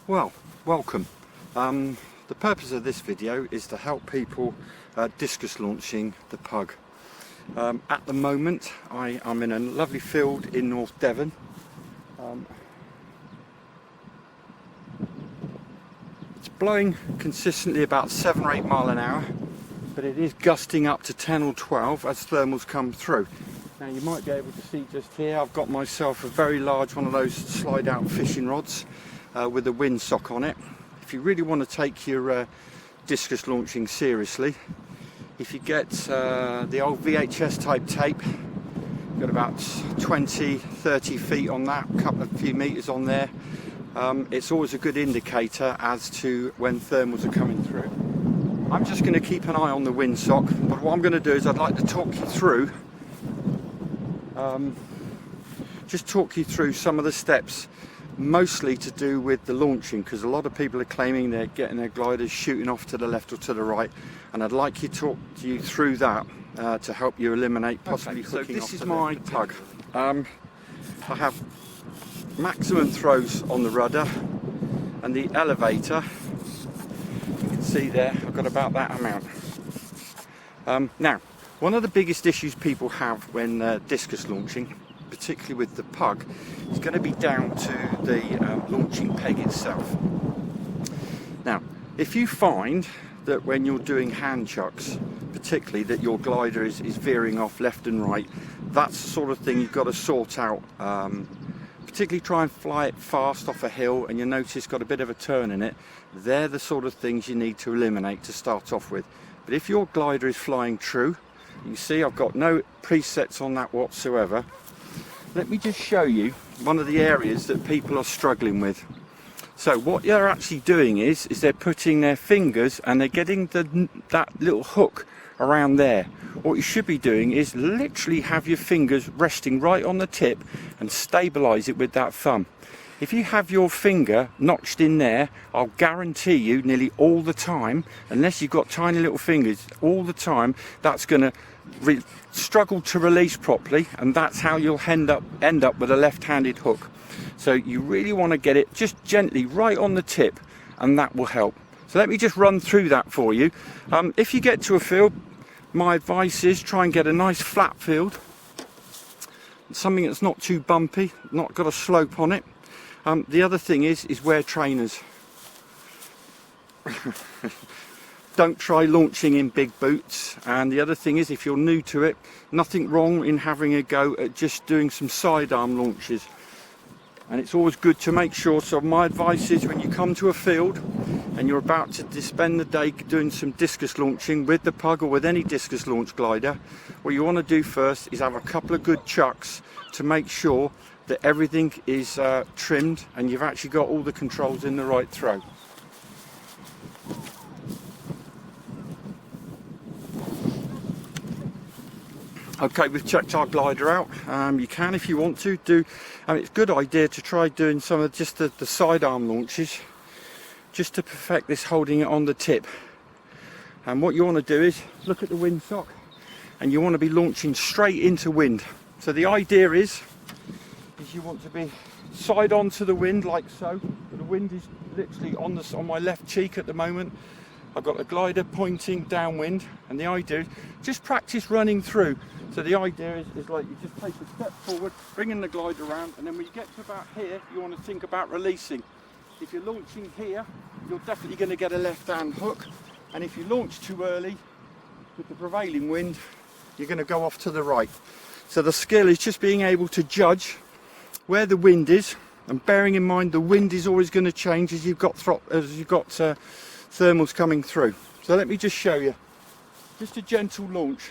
Well, welcome. The purpose of this video is to help people discus launching the pug. At the moment I am in a lovely field in North Devon. It's blowing consistently about 7 or 8 mile an hour, but it is gusting up to 10 or 12 as thermals come through. Now you might be able to see just here I've got myself a very large one of those slide out fishing rods with a windsock on it. If you really want to take your discus launching seriously, if you get the old VHS type tape, you've got about 20-30 feet on that, a few meters on there. It's always a good indicator as to when thermals are coming through. I'm just going to keep an eye on the windsock, but what I'm going to do is I'd like to talk you through some of the steps, mostly to do with the launching, because a lot of people are claiming they're getting their gliders shooting off to the left or to the right, and I'd like to talk you through that to help you eliminate possibly hooking off. So this is my pug. I have maximum throws on the rudder and the elevator. You can see there I've got about that amount. Now, one of the biggest issues people have when discus launching, particularly with the pug, is going to be down to the launching peg itself. Now, if you find that when you're doing hand chucks, particularly that your glider is veering off left and right, that's the sort of thing you've got to sort out. Particularly try and fly it fast off a hill and you notice it's got a bit of a turn in it. They're the sort of things you need to eliminate to start off with. But if your glider is flying true, you see I've got no presets on that whatsoever. Let me just show you one of the areas that people are struggling with. So what they're actually doing is they're putting their fingers and they're getting that little hook around there. What you should be doing is literally have your fingers resting right on the tip and stabilize it with that thumb. If you have your finger notched in there, I'll guarantee you nearly all the time, unless you've got tiny little fingers, all the time that's going to struggle to release properly, and that's how you'll end up with a left-handed hook. So you really want to get it just gently right on the tip, and that will help. So let me just run through that for you. If you get to a field, my advice is try and get a nice flat field, something that's not too bumpy, not got a slope on it. The other thing is wear trainers. Don't try launching in big boots. And the other thing is, if you're new to it, nothing wrong in having a go at just doing some sidearm launches. And it's always good to make sure, so my advice is when you come to a field and you're about to spend the day doing some discus launching with the pug or with any discus launch glider, what you want to do first is have a couple of good chucks to make sure that everything is trimmed and you've actually got all the controls in the right throw. Okay, we've checked our glider out. You can, if you want to, it's a good idea to try doing some of just the sidearm launches, just to perfect this holding it on the tip. And what you want to do is look at the windsock, and you want to be launching straight into wind. So the idea is you want to be side on to the wind like so. The wind is literally on my left cheek at the moment. I've got the glider pointing downwind, and the idea is just practice running through. So the idea is like you just take a step forward, bringing the glider around, and then when you get to about here, you want to think about releasing. If you're launching here, you're definitely going to get a left-hand hook, and if you launch too early with the prevailing wind, you're going to go off to the right. So the skill is just being able to judge where the wind is, and bearing in mind the wind is always going to change as you've got thermals coming through. So let me just show you, just a gentle launch.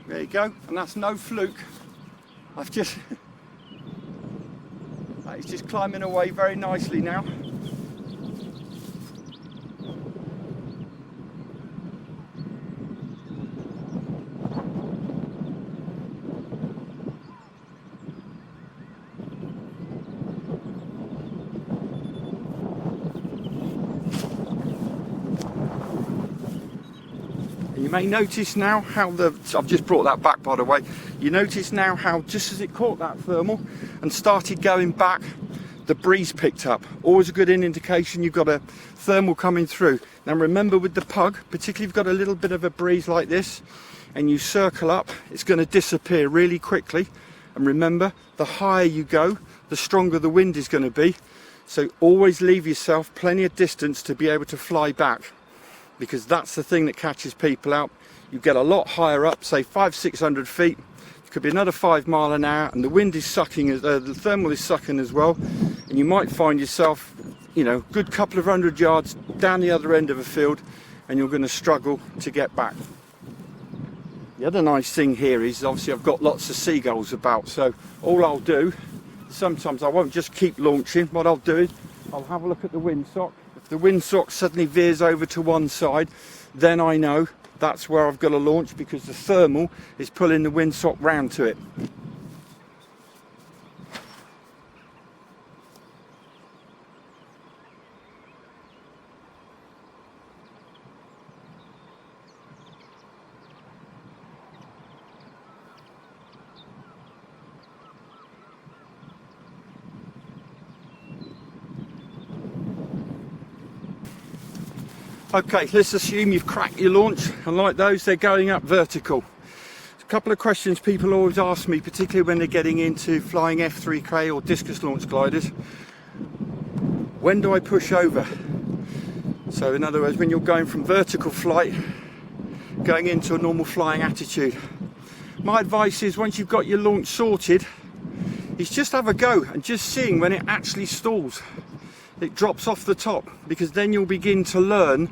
There you go, and that's no fluke. That He's just climbing away very nicely now. You may notice now how I've just brought that back, by the way. You notice now how just as it caught that thermal and started going back, the breeze picked up. Always a good indication you've got a thermal coming through. Now remember, with the pug, particularly if you've got a little bit of a breeze like this and you circle up, it's going to disappear really quickly. And remember, the higher you go, the stronger the wind is going to be. So always leave yourself plenty of distance to be able to fly back, because that's the thing that catches people out. You get a lot higher up, say 500-600 feet, it could be another 5 miles an hour, and the wind is sucking, the thermal is sucking as well, and you might find yourself, you know, good couple of 100 yards down the other end of a field, and you're going to struggle to get back. The other nice thing here is obviously I've got lots of seagulls about, so all I'll do, sometimes I won't just keep launching. What I'll do is I'll have a look at the windsock. If the windsock suddenly veers over to one side, then I know that's where I've got to launch, because the thermal is pulling the windsock round to it. Okay, let's assume you've cracked your launch, and like those, they're going up vertical. A couple of questions people always ask me, particularly when they're getting into flying F3K or discus launch gliders. When do I push over? So in other words, when you're going from vertical flight, going into a normal flying attitude. My advice is, once you've got your launch sorted, is just have a go and just seeing when it actually stalls. It drops off the top, because then you'll begin to learn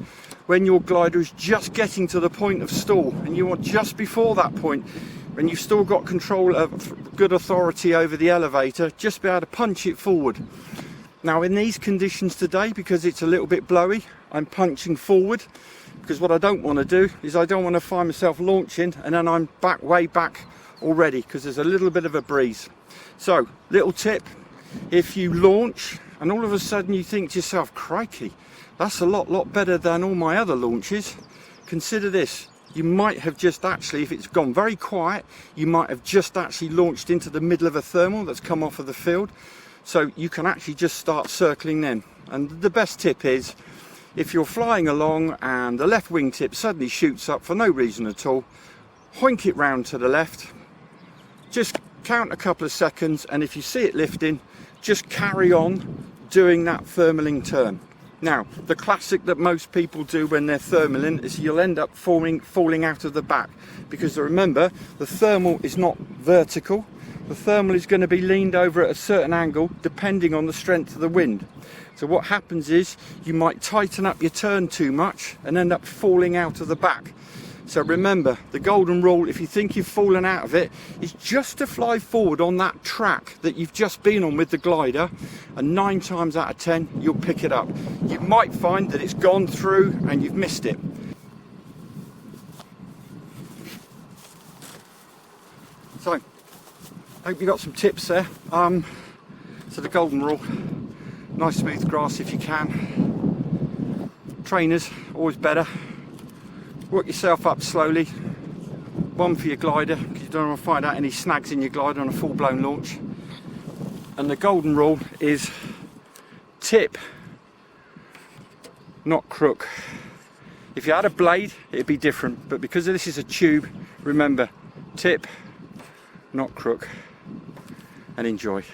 when your glider is just getting to the point of stall, and you are just before that point, when you've still got control of good authority over the elevator, just be able to punch it forward. Now in these conditions today, because it's a little bit blowy, I'm punching forward, because what I don't want to do is I don't want to find myself launching and then I'm back, way back already, because there's a little bit of a breeze. So little tip, if you launch and all of a sudden you think to yourself, crikey, that's a lot better than all my other launches, consider this. You might have just actually, if it's gone very quiet, you might have just actually launched into the middle of a thermal that's come off of the field. So you can actually just start circling then. And the best tip is, if you're flying along and the left wingtip suddenly shoots up for no reason at all, hoink it round to the left, just count a couple of seconds, and if you see it lifting, just carry on doing that thermaling turn. Now, the classic that most people do when they're thermaling is you'll end up falling out of the back, because remember, the thermal is not vertical. The thermal is going to be leaned over at a certain angle depending on the strength of the wind. So what happens is you might tighten up your turn too much and end up falling out of the back. So remember, the golden rule, if you think you've fallen out of it, is just to fly forward on that track that you've just been on with the glider, and 9 times out of 10 you'll pick it up. You might find that it's gone through and you've missed it. So, I hope you got some tips there. So the golden rule, nice smooth grass if you can. Trainers, always better. Work yourself up slowly, one for your glider, because you don't want to find out any snags in your glider on a full-blown launch. And the golden rule is tip, not crook. If you had a blade, it'd be different, but because this is a tube, remember, tip, not crook, and enjoy.